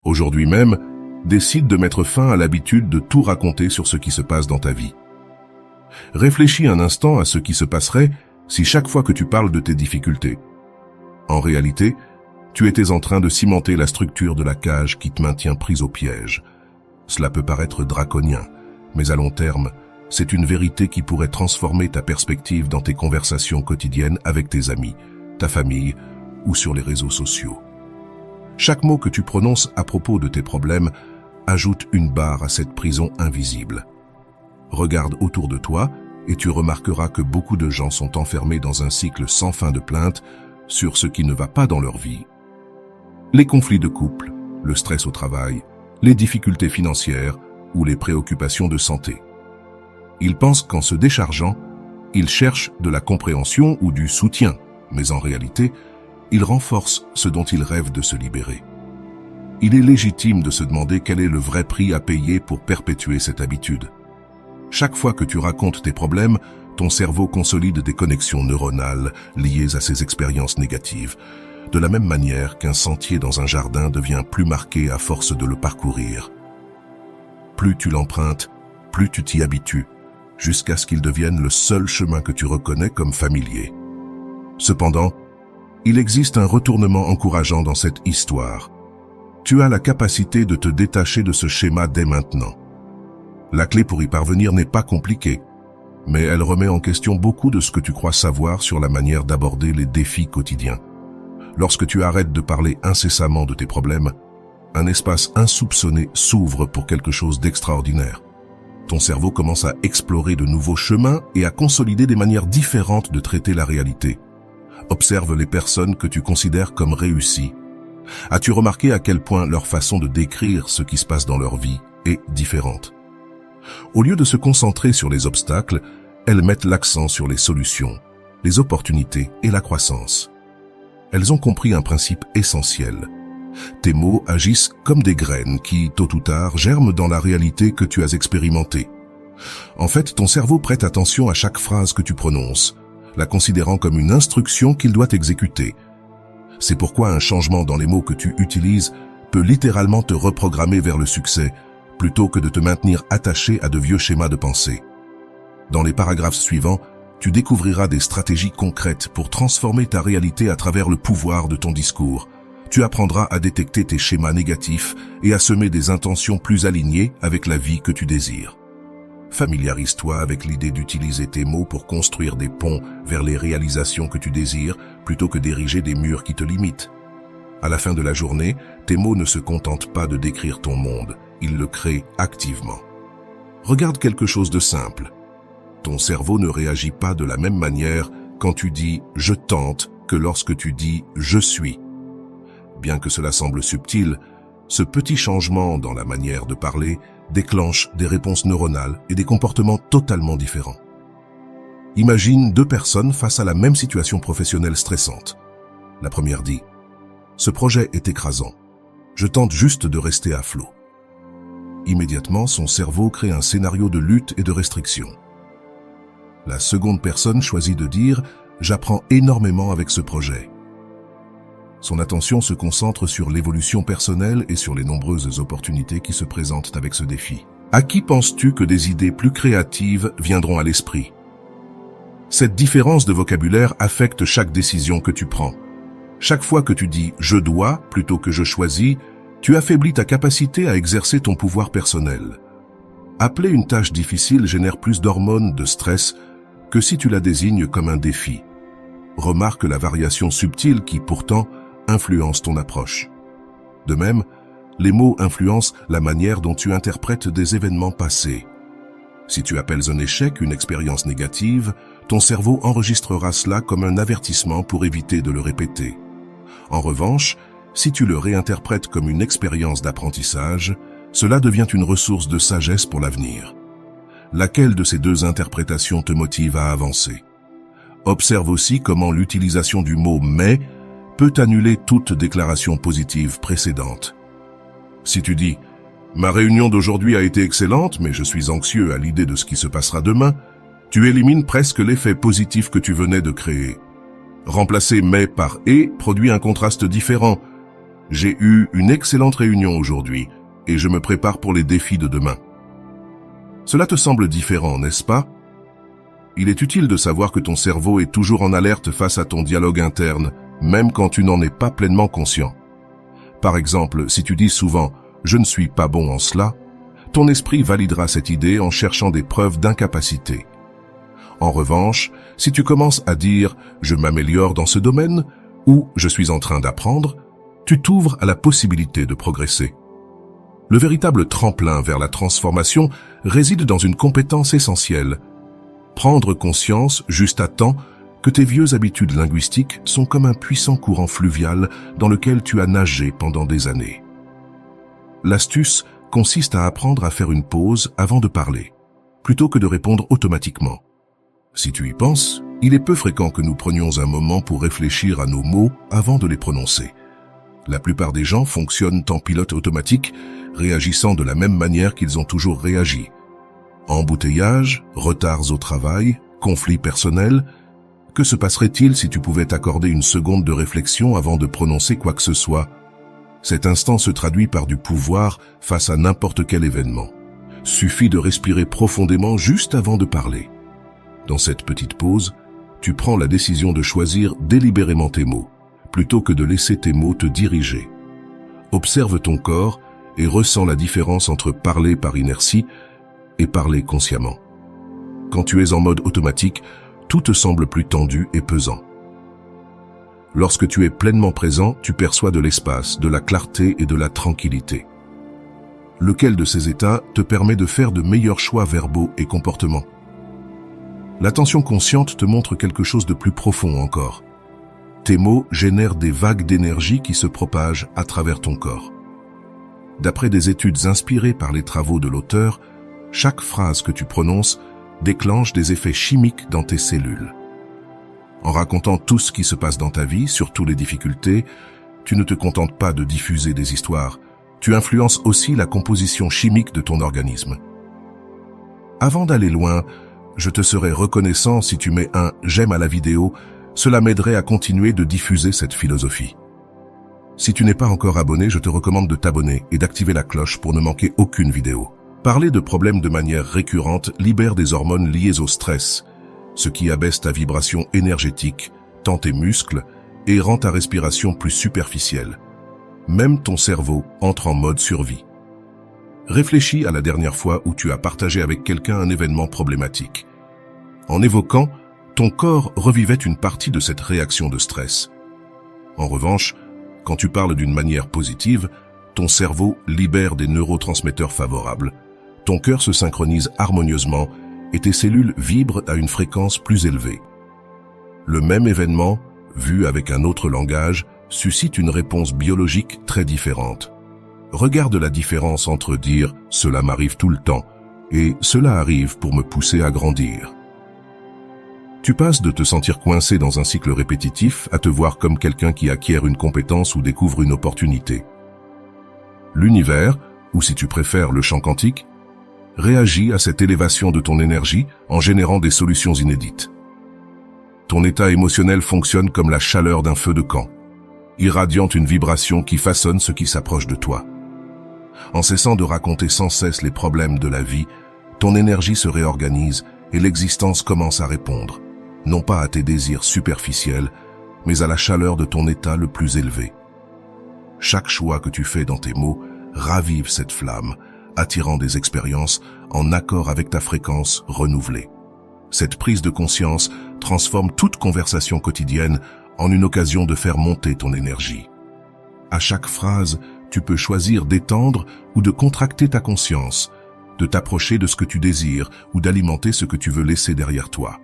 Aujourd'hui même, décide de mettre fin à l'habitude de tout raconter sur ce qui se passe dans ta vie. Réfléchis un instant à ce qui se passerait si chaque fois que tu parles de tes difficultés. En réalité, tu étais en train de cimenter la structure de la cage qui te maintient prise au piège. Cela peut paraître draconien, mais à long terme, c'est une vérité qui pourrait transformer ta perspective dans tes conversations quotidiennes avec tes amis, ta famille ou sur les réseaux sociaux. Chaque mot que tu prononces à propos de tes problèmes ajoute une barre à cette prison invisible. Regarde autour de toi et tu remarqueras que beaucoup de gens sont enfermés dans un cycle sans fin de plaintes sur ce qui ne va pas dans leur vie. Les conflits de couple, le stress au travail, les difficultés financières ou les préoccupations de santé. Ils pensent qu'en se déchargeant, ils cherchent de la compréhension ou du soutien, mais en réalité, ils renforcent ce dont ils rêvent de se libérer. Il est légitime de se demander quel est le vrai prix à payer pour perpétuer cette habitude. Chaque fois que tu racontes tes problèmes, ton cerveau consolide des connexions neuronales liées à ces expériences négatives, de la même manière qu'un sentier dans un jardin devient plus marqué à force de le parcourir. Plus tu l'empruntes, plus tu t'y habitues, jusqu'à ce qu'il devienne le seul chemin que tu reconnais comme familier. Cependant, il existe un retournement encourageant dans cette histoire. Tu as la capacité de te détacher de ce schéma dès maintenant. La clé pour y parvenir n'est pas compliquée, mais elle remet en question beaucoup de ce que tu crois savoir sur la manière d'aborder les défis quotidiens. Lorsque tu arrêtes de parler incessamment de tes problèmes, un espace insoupçonné s'ouvre pour quelque chose d'extraordinaire. Ton cerveau commence à explorer de nouveaux chemins et à consolider des manières différentes de traiter la réalité. Observe les personnes que tu considères comme réussies. As-tu remarqué à quel point leur façon de décrire ce qui se passe dans leur vie est différente? Au lieu de se concentrer sur les obstacles, elles mettent l'accent sur les solutions, les opportunités et la croissance. Elles ont compris un principe essentiel. Tes mots agissent comme des graines qui, tôt ou tard, germent dans la réalité que tu as expérimentée. En fait, ton cerveau prête attention à chaque phrase que tu prononces, la considérant comme une instruction qu'il doit exécuter. C'est pourquoi un changement dans les mots que tu utilises peut littéralement te reprogrammer vers le succès, plutôt que de te maintenir attaché à de vieux schémas de pensée. Dans les paragraphes suivants, tu découvriras des stratégies concrètes pour transformer ta réalité à travers le pouvoir de ton discours. Tu apprendras à détecter tes schémas négatifs et à semer des intentions plus alignées avec la vie que tu désires. Familiarise-toi avec l'idée d'utiliser tes mots pour construire des ponts vers les réalisations que tu désires, plutôt que d'ériger des murs qui te limitent. À la fin de la journée, tes mots ne se contentent pas de décrire ton monde, ils le créent activement. Regarde quelque chose de simple. Ton cerveau ne réagit pas de la même manière quand tu dis « je tente » que lorsque tu dis « je suis ». Bien que cela semble subtil, ce petit changement dans la manière de parler déclenche des réponses neuronales et des comportements totalement différents. Imagine deux personnes face à la même situation professionnelle stressante. La première dit « Ce projet est écrasant. Je tente juste de rester à flot. » Immédiatement, son cerveau crée un scénario de lutte et de restriction. La seconde personne choisit de dire « J'apprends énormément avec ce projet. » Son attention se concentre sur l'évolution personnelle et sur les nombreuses opportunités qui se présentent avec ce défi. À qui penses-tu que des idées plus créatives viendront à l'esprit? Cette différence de vocabulaire affecte chaque décision que tu prends. Chaque fois que tu dis « je dois » plutôt que « je choisis », tu affaiblis ta capacité à exercer ton pouvoir personnel. Appeler une tâche difficile génère plus d'hormones de stress que si tu la désignes comme un défi. Remarque la variation subtile qui, pourtant, influence ton approche. De même, les mots influencent la manière dont tu interprètes des événements passés. Si tu appelles un échec une expérience négative, ton cerveau enregistrera cela comme un avertissement pour éviter de le répéter. En revanche, si tu le réinterprètes comme une expérience d'apprentissage, cela devient une ressource de sagesse pour l'avenir. Laquelle de ces deux interprétations te motive à avancer? Observe aussi comment l'utilisation du mot « mais » peut annuler toute déclaration positive précédente. Si tu dis « Ma réunion d'aujourd'hui a été excellente, mais je suis anxieux à l'idée de ce qui se passera demain », tu élimines presque l'effet positif que tu venais de créer. Remplacer « mais » par « et » produit un contraste différent. J'ai eu une excellente réunion aujourd'hui et je me prépare pour les défis de demain. Cela te semble différent, n'est-ce pas? Il est utile de savoir que ton cerveau est toujours en alerte face à ton dialogue interne, même quand tu n'en es pas pleinement conscient. Par exemple, si tu dis souvent « je ne suis pas bon en cela », ton esprit validera cette idée en cherchant des preuves d'incapacité. En revanche, si tu commences à dire « je m'améliore dans ce domaine » ou « je suis en train d'apprendre », tu t'ouvres à la possibilité de progresser. Le véritable tremplin vers la transformation réside dans une compétence essentielle. Prendre conscience, juste à temps, que tes vieux habitudes linguistiques sont comme un puissant courant fluvial dans lequel tu as nagé pendant des années. L'astuce consiste à apprendre à faire une pause avant de parler, plutôt que de répondre automatiquement. Si tu y penses, il est peu fréquent que nous prenions un moment pour réfléchir à nos mots avant de les prononcer. La plupart des gens fonctionnent en pilote automatique, réagissant de la même manière qu'ils ont toujours réagi. Embouteillage, retards au travail, conflits personnels. Que se passerait-il si tu pouvais t'accorder une seconde de réflexion avant de prononcer quoi que ce soit? Cet instant se traduit par du pouvoir face à n'importe quel événement. Suffit de respirer profondément juste avant de parler. Dans cette petite pause, tu prends la décision de choisir délibérément tes mots, plutôt que de laisser tes mots te diriger. Observe ton corps et ressens la différence entre parler par inertie et parler consciemment. Quand tu es en mode automatique, tout te semble plus tendu et pesant. Lorsque tu es pleinement présent, tu perçois de l'espace, de la clarté et de la tranquillité. Lequel de ces états te permet de faire de meilleurs choix verbaux et comportements? L'attention consciente te montre quelque chose de plus profond encore. Tes mots génèrent des vagues d'énergie qui se propagent à travers ton corps. D'après des études inspirées par les travaux de l'auteur, chaque phrase que tu prononces déclenche des effets chimiques dans tes cellules. En racontant tout ce qui se passe dans ta vie, surtout les difficultés, tu ne te contentes pas de diffuser des histoires, tu influences aussi la composition chimique de ton organisme. Avant d'aller loin, je te serais reconnaissant si tu mets un « j'aime » à la vidéo, cela m'aiderait à continuer de diffuser cette philosophie. Si tu n'es pas encore abonné, je te recommande de t'abonner et d'activer la cloche pour ne manquer aucune vidéo. Parler de problèmes de manière récurrente libère des hormones liées au stress, ce qui abaisse ta vibration énergétique, tend tes muscles et rend ta respiration plus superficielle. Même ton cerveau entre en mode survie. Réfléchis à la dernière fois où tu as partagé avec quelqu'un un événement problématique. En évoquant, ton corps revivait une partie de cette réaction de stress. En revanche, quand tu parles d'une manière positive, ton cerveau libère des neurotransmetteurs favorables, ton cœur se synchronise harmonieusement et tes cellules vibrent à une fréquence plus élevée. Le même événement, vu avec un autre langage, suscite une réponse biologique très différente. Regarde la différence entre dire « cela m'arrive tout le temps » et « cela arrive pour me pousser à grandir ». Tu passes de te sentir coincé dans un cycle répétitif à te voir comme quelqu'un qui acquiert une compétence ou découvre une opportunité. L'univers, ou si tu préfères le champ quantique, réagit à cette élévation de ton énergie en générant des solutions inédites. Ton état émotionnel fonctionne comme la chaleur d'un feu de camp, irradiant une vibration qui façonne ce qui s'approche de toi. En cessant de raconter sans cesse les problèmes de la vie, ton énergie se réorganise et l'existence commence à répondre, non pas à tes désirs superficiels, mais à la chaleur de ton état le plus élevé. Chaque choix que tu fais dans tes mots ravive cette flamme, attirant des expériences en accord avec ta fréquence renouvelée. Cette prise de conscience transforme toute conversation quotidienne en une occasion de faire monter ton énergie. À chaque phrase, tu peux choisir d'étendre ou de contracter ta conscience, de t'approcher de ce que tu désires ou d'alimenter ce que tu veux laisser derrière toi.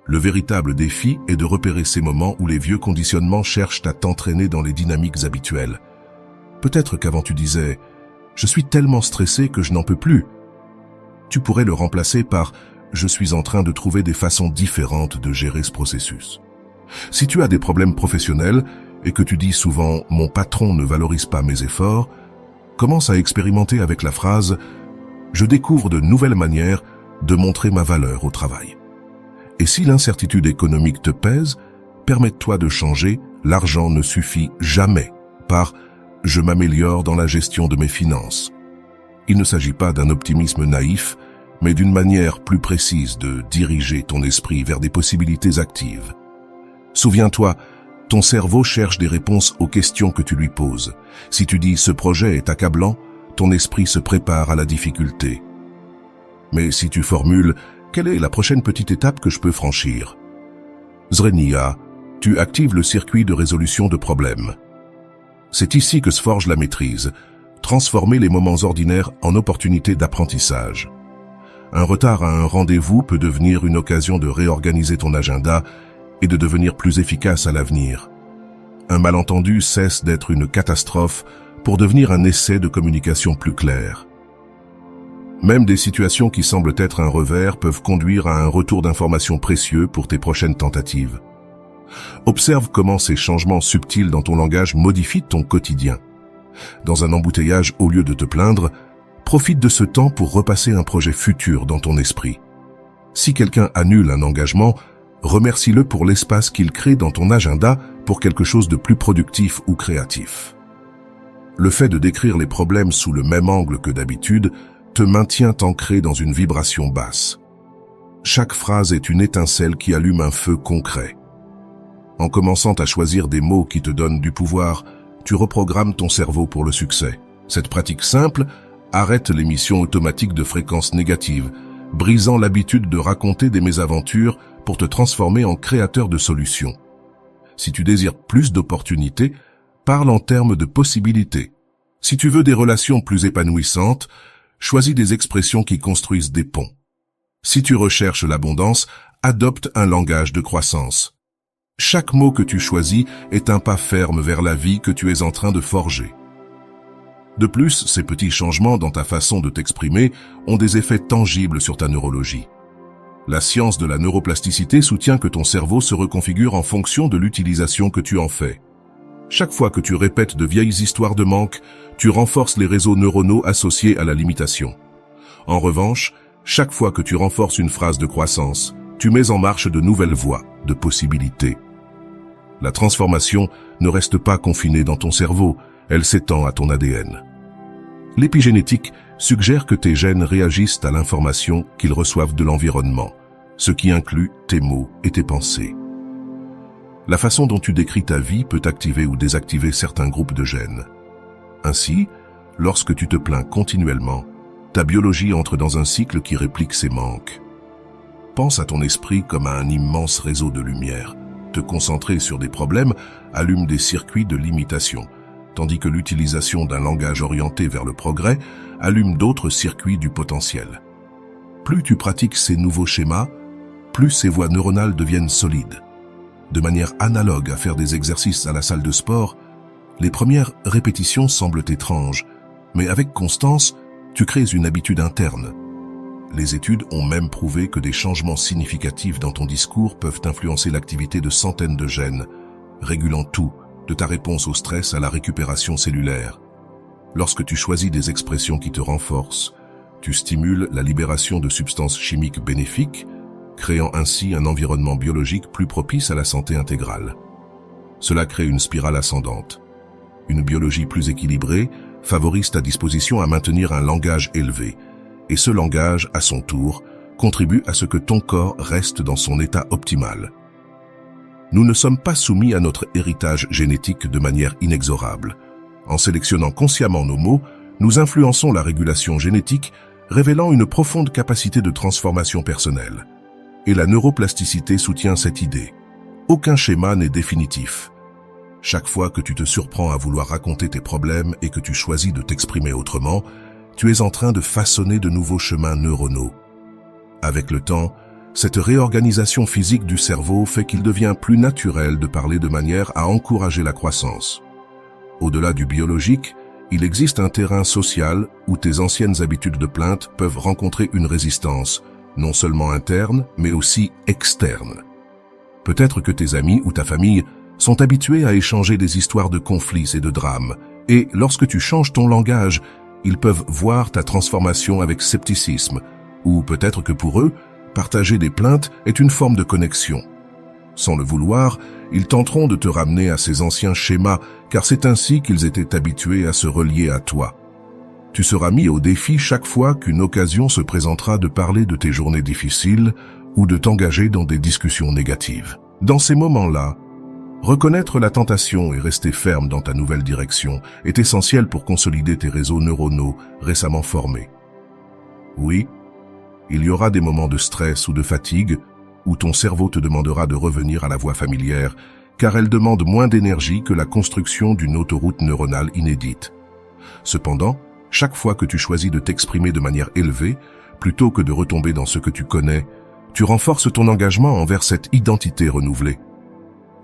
Le véritable défi est de repérer ces moments où les vieux conditionnements cherchent à t'entraîner dans les dynamiques habituelles. Peut-être qu'avant tu disais « je suis tellement stressé que je n'en peux plus ». Tu pourrais le remplacer par « je suis en train de trouver des façons différentes de gérer ce processus ». Si tu as des problèmes professionnels et que tu dis souvent « mon patron ne valorise pas mes efforts », commence à expérimenter avec la phrase « je découvre de nouvelles manières de montrer ma valeur au travail ». Et si l'incertitude économique te pèse, permets-toi de changer, l'argent ne suffit jamais, par Je m'améliore dans la gestion de mes finances. Il ne s'agit pas d'un optimisme naïf, mais d'une manière plus précise de diriger ton esprit vers des possibilités actives. Souviens-toi, ton cerveau cherche des réponses aux questions que tu lui poses. Si tu dis « ce projet est accablant », ton esprit se prépare à la difficulté. Mais si tu formules « quelle est la prochaine petite étape que je peux franchir ?» Zrenia, tu actives le circuit de résolution de problèmes. C'est ici que se forge la maîtrise, transformer les moments ordinaires en opportunités d'apprentissage. Un retard à un rendez-vous peut devenir une occasion de réorganiser ton agenda et de devenir plus efficace à l'avenir. Un malentendu cesse d'être une catastrophe pour devenir un essai de communication plus clair. Même des situations qui semblent être un revers peuvent conduire à un retour d'informations précieux pour tes prochaines tentatives. Observe comment ces changements subtils dans ton langage modifient ton quotidien. Dans un embouteillage, au lieu de te plaindre, profite de ce temps pour repasser un projet futur dans ton esprit. Si quelqu'un annule un engagement, remercie-le pour l'espace qu'il crée dans ton agenda pour quelque chose de plus productif ou créatif. Le fait de décrire les problèmes sous le même angle que d'habitude te maintient ancré dans une vibration basse. Chaque phrase est une étincelle qui allume un feu concret. En commençant à choisir des mots qui te donnent du pouvoir, tu reprogrammes ton cerveau pour le succès. Cette pratique simple arrête l'émission automatique de fréquences négatives, brisant l'habitude de raconter des mésaventures pour te transformer en créateur de solutions. Si tu désires plus d'opportunités, parle en termes de possibilités. Si tu veux des relations plus épanouissantes, choisis des expressions qui construisent des ponts. Si tu recherches l'abondance, adopte un langage de croissance. Chaque mot que tu choisis est un pas ferme vers la vie que tu es en train de forger. De plus, ces petits changements dans ta façon de t'exprimer ont des effets tangibles sur ta neurologie. La science de la neuroplasticité soutient que ton cerveau se reconfigure en fonction de l'utilisation que tu en fais. Chaque fois que tu répètes de vieilles histoires de manque, tu renforces les réseaux neuronaux associés à la limitation. En revanche, chaque fois que tu renforces une phrase de croissance, tu mets en marche de nouvelles voies, de possibilités. La transformation ne reste pas confinée dans ton cerveau, elle s'étend à ton ADN. L'épigénétique suggère que tes gènes réagissent à l'information qu'ils reçoivent de l'environnement, ce qui inclut tes mots et tes pensées. La façon dont tu décris ta vie peut activer ou désactiver certains groupes de gènes. Ainsi, lorsque tu te plains continuellement, ta biologie entre dans un cycle qui réplique ses manques. Pense à ton esprit comme à un immense réseau de lumière. Te concentrer sur des problèmes allume des circuits de limitation, tandis que l'utilisation d'un langage orienté vers le progrès allume d'autres circuits du potentiel. Plus tu pratiques ces nouveaux schémas, plus ces voies neuronales deviennent solides. De manière analogue à faire des exercices à la salle de sport, les premières répétitions semblent étranges, mais avec constance, tu crées une habitude interne. Les études ont même prouvé que des changements significatifs dans ton discours peuvent influencer l'activité de centaines de gènes, régulant tout, de ta réponse au stress à la récupération cellulaire. Lorsque tu choisis des expressions qui te renforcent, tu stimules la libération de substances chimiques bénéfiques, créant ainsi un environnement biologique plus propice à la santé intégrale. Cela crée une spirale ascendante. Une biologie plus équilibrée favorise ta disposition à maintenir un langage élevé, et ce langage, à son tour, contribue à ce que ton corps reste dans son état optimal. Nous ne sommes pas soumis à notre héritage génétique de manière inexorable. En sélectionnant consciemment nos mots, nous influençons la régulation génétique, révélant une profonde capacité de transformation personnelle. Et la neuroplasticité soutient cette idée. Aucun schéma n'est définitif. Chaque fois que tu te surprends à vouloir raconter tes problèmes et que tu choisis de t'exprimer autrement, tu es en train de façonner de nouveaux chemins neuronaux. Avec le temps, cette réorganisation physique du cerveau fait qu'il devient plus naturel de parler de manière à encourager la croissance. Au-delà du biologique, il existe un terrain social où tes anciennes habitudes de plainte peuvent rencontrer une résistance, non seulement interne, mais aussi externe. Peut-être que tes amis ou ta famille sont habitués à échanger des histoires de conflits et de drames, et lorsque tu changes ton langage, ils peuvent voir ta transformation avec scepticisme, ou peut-être que pour eux, partager des plaintes est une forme de connexion. Sans le vouloir, Ils tenteront de te ramener à ces anciens schémas, car c'est ainsi qu'ils étaient habitués à se relier à toi. Tu seras mis au défi chaque fois qu'une occasion se présentera de parler de tes journées difficiles ou de t'engager dans des discussions négatives. Dans ces moments-là, reconnaître la tentation et rester ferme dans ta nouvelle direction est essentiel pour consolider tes réseaux neuronaux récemment formés. Oui, il y aura des moments de stress ou de fatigue où ton cerveau te demandera de revenir à la voie familière, car elle demande moins d'énergie que la construction d'une autoroute neuronale inédite. Cependant, chaque fois que tu choisis de t'exprimer de manière élevée, plutôt que de retomber dans ce que tu connais, tu renforces ton engagement envers cette identité renouvelée.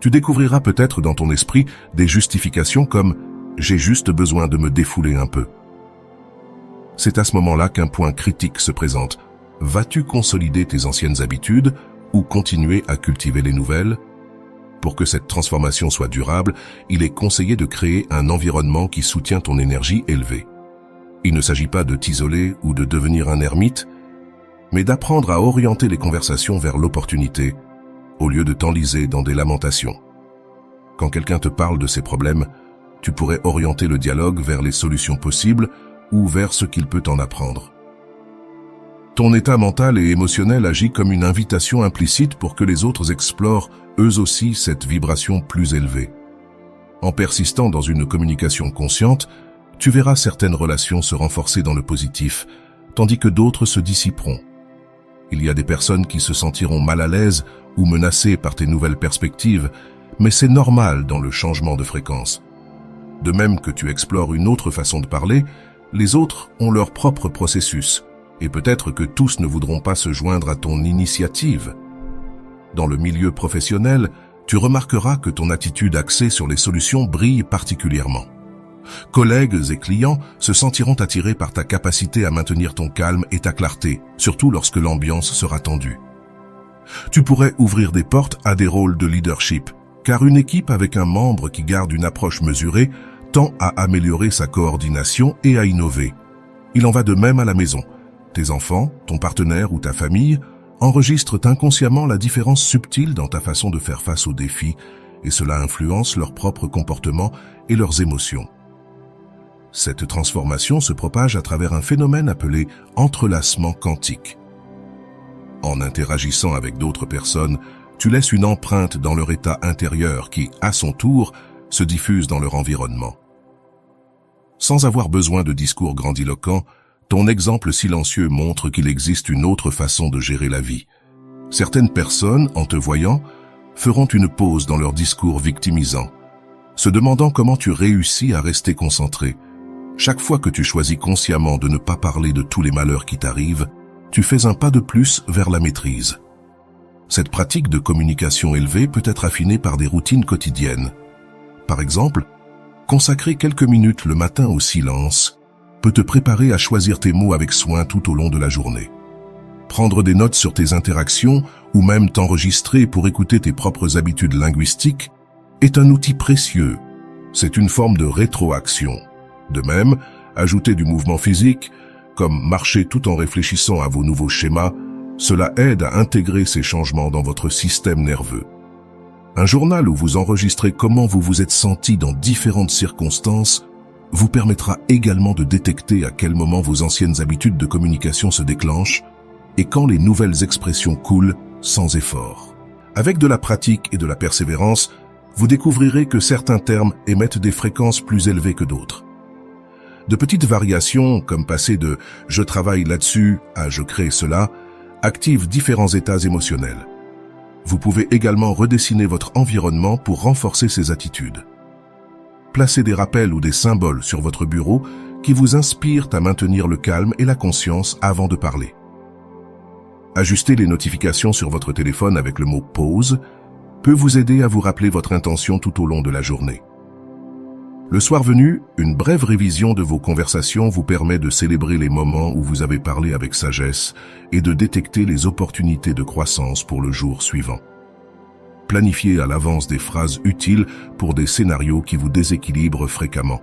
Tu découvriras peut-être dans ton esprit des justifications comme « j'ai juste besoin de me défouler un peu ». C'est à ce moment-là qu'un point critique se présente. Vas-tu consolider tes anciennes habitudes ou continuer à cultiver les nouvelles? Pour que cette transformation soit durable, il est conseillé de créer un environnement qui soutient ton énergie élevée. Il ne s'agit pas de t'isoler ou de devenir un ermite, mais d'apprendre à orienter les conversations vers l'opportunité, au lieu de t'enliser dans des lamentations. Quand quelqu'un te parle de ses problèmes, tu pourrais orienter le dialogue vers les solutions possibles ou vers ce qu'il peut en apprendre. Ton état mental et émotionnel agit comme une invitation implicite pour que les autres explorent eux aussi cette vibration plus élevée. En persistant dans une communication consciente, tu verras certaines relations se renforcer dans le positif, tandis que d'autres se dissiperont. Il y a des personnes qui se sentiront mal à l'aise ou menacées par tes nouvelles perspectives, mais c'est normal dans le changement de fréquence. De même que tu explores une autre façon de parler, les autres ont leur propre processus, et peut-être que tous ne voudront pas se joindre à ton initiative. Dans le milieu professionnel, tu remarqueras que ton attitude axée sur les solutions brille particulièrement. Collègues et clients se sentiront attirés par ta capacité à maintenir ton calme et ta clarté, surtout lorsque l'ambiance sera tendue. Tu pourrais ouvrir des portes à des rôles de leadership, car une équipe avec un membre qui garde une approche mesurée tend à améliorer sa coordination et à innover. Il en va de même à la maison. Tes enfants, ton partenaire ou ta famille enregistrent inconsciemment la différence subtile dans ta façon de faire face aux défis, et cela influence leur propre comportement et leurs émotions. Cette transformation se propage à travers un phénomène appelé entrelacement quantique. En interagissant avec d'autres personnes, tu laisses une empreinte dans leur état intérieur qui, à son tour, se diffuse dans leur environnement. Sans avoir besoin de discours grandiloquents, ton exemple silencieux montre qu'il existe une autre façon de gérer la vie. Certaines personnes, en te voyant, feront une pause dans leur discours victimisant, se demandant comment tu réussis à rester concentré. Chaque fois que tu choisis consciemment de ne pas parler de tous les malheurs qui t'arrivent, tu fais un pas de plus vers la maîtrise. Cette pratique de communication élevée peut être affinée par des routines quotidiennes. Par exemple, consacrer quelques minutes le matin au silence peut te préparer à choisir tes mots avec soin tout au long de la journée. Prendre des notes sur tes interactions ou même t'enregistrer pour écouter tes propres habitudes linguistiques est un outil précieux. C'est une forme de rétroaction. De même, ajouter du mouvement physique, comme marcher tout en réfléchissant à vos nouveaux schémas, cela aide à intégrer ces changements dans votre système nerveux. Un journal où vous enregistrez comment vous vous êtes senti dans différentes circonstances vous permettra également de détecter à quel moment vos anciennes habitudes de communication se déclenchent et quand les nouvelles expressions coulent sans effort. Avec de la pratique et de la persévérance, vous découvrirez que certains termes émettent des fréquences plus élevées que d'autres. De petites variations, comme passer de « je travaille là-dessus » à « je crée cela », activent différents états émotionnels. Vous pouvez également redessiner votre environnement pour renforcer ces attitudes. Placez des rappels ou des symboles sur votre bureau qui vous inspirent à maintenir le calme et la conscience avant de parler. Ajuster les notifications sur votre téléphone avec le mot « pause » peut vous aider à vous rappeler votre intention tout au long de la journée. Le soir venu, une brève révision de vos conversations vous permet de célébrer les moments où vous avez parlé avec sagesse et de détecter les opportunités de croissance pour le jour suivant. Planifiez à l'avance des phrases utiles pour des scénarios qui vous déséquilibrent fréquemment.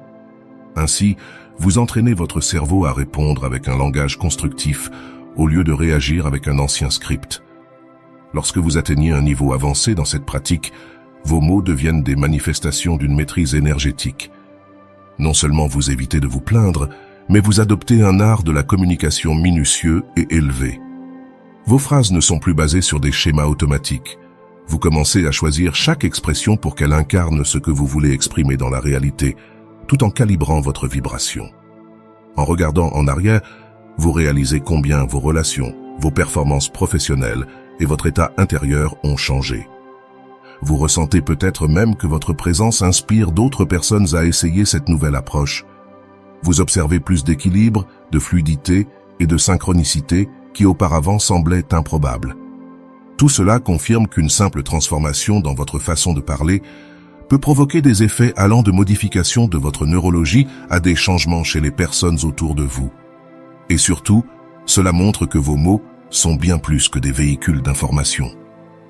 Ainsi, vous entraînez votre cerveau à répondre avec un langage constructif au lieu de réagir avec un ancien script. Lorsque vous atteignez un niveau avancé dans cette pratique, Vos mots deviennent des manifestations d'une maîtrise énergétique. Non seulement vous évitez de vous plaindre, mais vous adoptez un art de la communication minutieux et élevé. Vos phrases ne sont plus basées sur des schémas automatiques. Vous commencez à choisir chaque expression pour qu'elle incarne ce que vous voulez exprimer dans la réalité, tout en calibrant votre vibration. En regardant en arrière, vous réalisez combien vos relations, vos performances professionnelles et votre état intérieur ont changé. Vous ressentez peut-être même que votre présence inspire d'autres personnes à essayer cette nouvelle approche. Vous observez plus d'équilibre, de fluidité et de synchronicité qui auparavant semblaient improbables. Tout cela confirme qu'une simple transformation dans votre façon de parler peut provoquer des effets allant de modification de votre neurologie à des changements chez les personnes autour de vous. Et surtout, cela montre que vos mots sont bien plus que des véhicules d'information.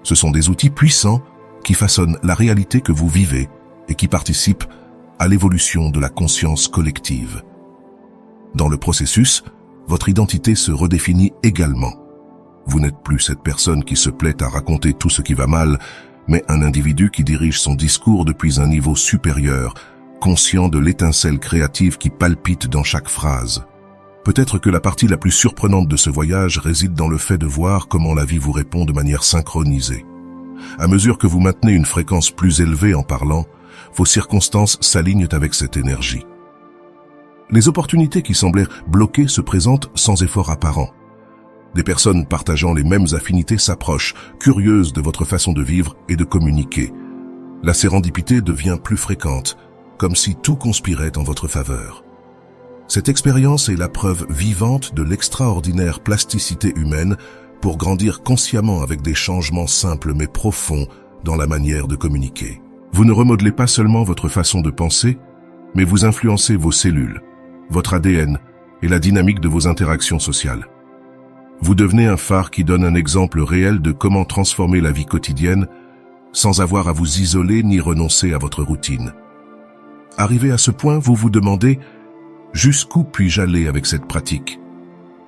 Ce sont des outils puissants qui façonnent la réalité que vous vivez et qui participent à l'évolution de la conscience collective. Dans le processus, votre identité se redéfinit également. Vous n'êtes plus cette personne qui se plaît à raconter tout ce qui va mal, mais un individu qui dirige son discours depuis un niveau supérieur, conscient de l'étincelle créative qui palpite dans chaque phrase. Peut-être que la partie la plus surprenante de ce voyage réside dans le fait de voir comment la vie vous répond de manière synchronisée. À mesure que vous maintenez une fréquence plus élevée en parlant, vos circonstances s'alignent avec cette énergie. Les opportunités qui semblaient bloquées se présentent sans effort apparent. Des personnes partageant les mêmes affinités s'approchent, curieuses de votre façon de vivre et de communiquer. La sérendipité devient plus fréquente, comme si tout conspirait en votre faveur. Cette expérience est la preuve vivante de l'extraordinaire plasticité humaine pour grandir consciemment avec des changements simples mais profonds dans la manière de communiquer. Vous ne remodelez pas seulement votre façon de penser, mais vous influencez vos cellules, votre ADN et la dynamique de vos interactions sociales. Vous devenez un phare qui donne un exemple réel de comment transformer la vie quotidienne sans avoir à vous isoler ni renoncer à votre routine. Arrivé à ce point, vous vous demandez « Jusqu'où puis-je aller avec cette pratique ?»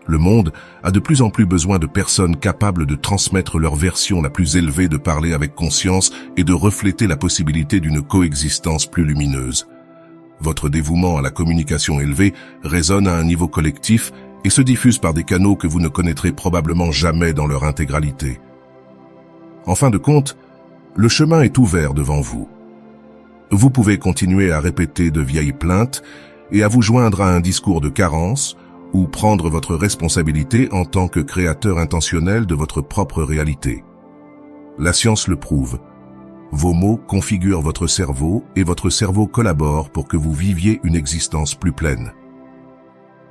Le monde a de plus en plus besoin de personnes capables de transmettre leur version la plus élevée, de parler avec conscience et de refléter la possibilité d'une coexistence plus lumineuse. Votre dévouement à la communication élevée résonne à un niveau collectif et se diffuse par des canaux que vous ne connaîtrez probablement jamais dans leur intégralité. En fin de compte, le chemin est ouvert devant vous. Vous pouvez continuer à répéter de vieilles plaintes et à vous joindre à un discours de carence ou prendre votre responsabilité en tant que créateur intentionnel de votre propre réalité. La science le prouve. Vos mots configurent votre cerveau et votre cerveau collabore pour que vous viviez une existence plus pleine.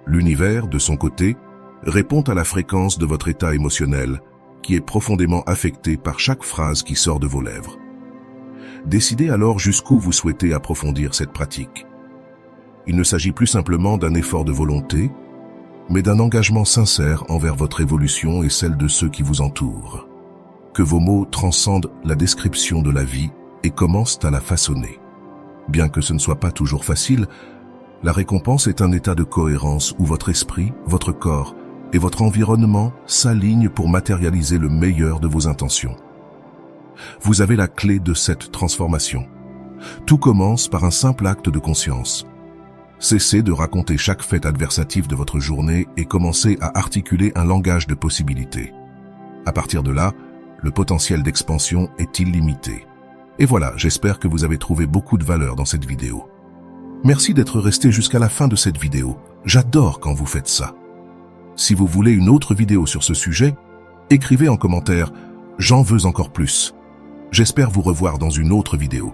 L'univers, de son côté, répond à la fréquence de votre état émotionnel, qui est profondément affecté par chaque phrase qui sort de vos lèvres. Décidez alors jusqu'où vous souhaitez approfondir cette pratique. Il ne s'agit plus simplement d'un effort de volonté, mais d'un engagement sincère envers votre évolution et celle de ceux qui vous entourent. Que vos mots transcendent la description de la vie et commencent à la façonner. Bien que ce ne soit pas toujours facile, la récompense est un état de cohérence où votre esprit, votre corps et votre environnement s'alignent pour matérialiser le meilleur de vos intentions. Vous avez la clé de cette transformation. Tout commence par un simple acte de conscience. Cessez de raconter chaque fait adversatif de votre journée et commencez à articuler un langage de possibilités. À partir de là, le potentiel d'expansion est illimité. Et voilà, j'espère que vous avez trouvé beaucoup de valeur dans cette vidéo. Merci d'être resté jusqu'à la fin de cette vidéo. J'adore quand vous faites ça. Si vous voulez une autre vidéo sur ce sujet, écrivez en commentaire « J'en veux encore plus ». J'espère vous revoir dans une autre vidéo.